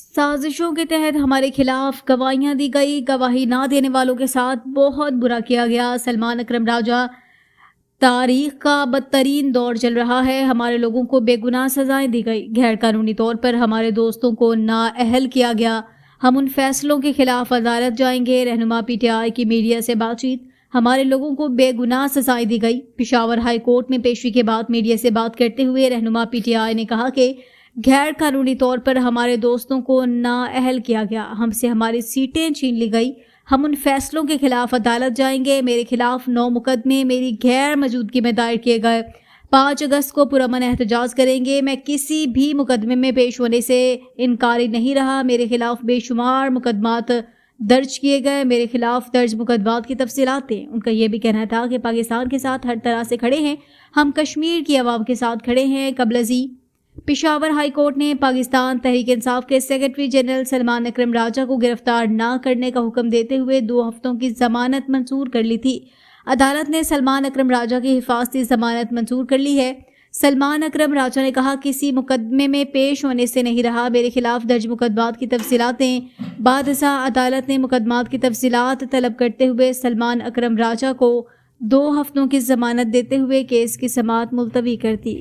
سازشوں کے تحت ہمارے خلاف گواہیاں دی گئی، گواہی نہ دینے والوں کے ساتھ بہت برا کیا گیا۔ سلمان اکرم راجہ، تاریخ کا بدترین دور چل رہا ہے، ہمارے لوگوں کو بے گناہ سزائیں دی گئی، غیر قانونی طور پر ہمارے دوستوں کو نااہل کیا گیا، ہم ان فیصلوں کے خلاف عدالت جائیں گے۔ رہنما پی ٹی آئی کی میڈیا سے بات چیت، ہمارے لوگوں کو بے گناہ سزائیں دی گئی۔ پشاور ہائی کورٹ میں پیشی کے بعد میڈیا سے بات کرتے ہوئے رہنما پی ٹی آئی نے کہا کہ غیر قانونی طور پر ہمارے دوستوں کو نااہل کیا گیا، ہم سے ہماری سیٹیں چھین لی گئی، ہم ان فیصلوں کے خلاف عدالت جائیں گے۔ میرے خلاف 9 مقدمے میری غیر موجودگی میں دائر کیے گئے، 5 اگست کو پرامن احتجاج کریں گے۔ میں کسی بھی مقدمے میں پیش ہونے سے انکاری نہیں رہا، میرے خلاف بے شمار مقدمات درج کیے گئے، میرے خلاف درج مقدمات کی تفصیلات دیں۔ ان کا یہ بھی کہنا تھا کہ پاکستان کے ساتھ ہر طرح سے کھڑے ہیں، ہم کشمیر کی عوام کے ساتھ کھڑے ہیں۔ قبل ازیں پشاور ہائی کورٹ نے پاکستان تحریک انصاف کے سیکرٹری جنرل سلمان اکرم راجہ کو گرفتار نہ کرنے کا حکم دیتے ہوئے 2 ہفتوں کی ضمانت منظور کر لی تھی۔ عدالت نے سلمان اکرم راجہ کی حفاظتی ضمانت منظور کر لی ہے۔ سلمان اکرم راجہ نے کہا، کسی مقدمے میں پیش ہونے سے نہیں رہا، میرے خلاف درج مقدمات کی تفصیلات دیں۔ بعد ازاں عدالت نے مقدمات کی تفصیلات طلب کرتے ہوئے سلمان اکرم راجہ کو 2 ہفتوں کی ضمانت دیتے ہوئے کیس کی سماعت ملتوی کر دی۔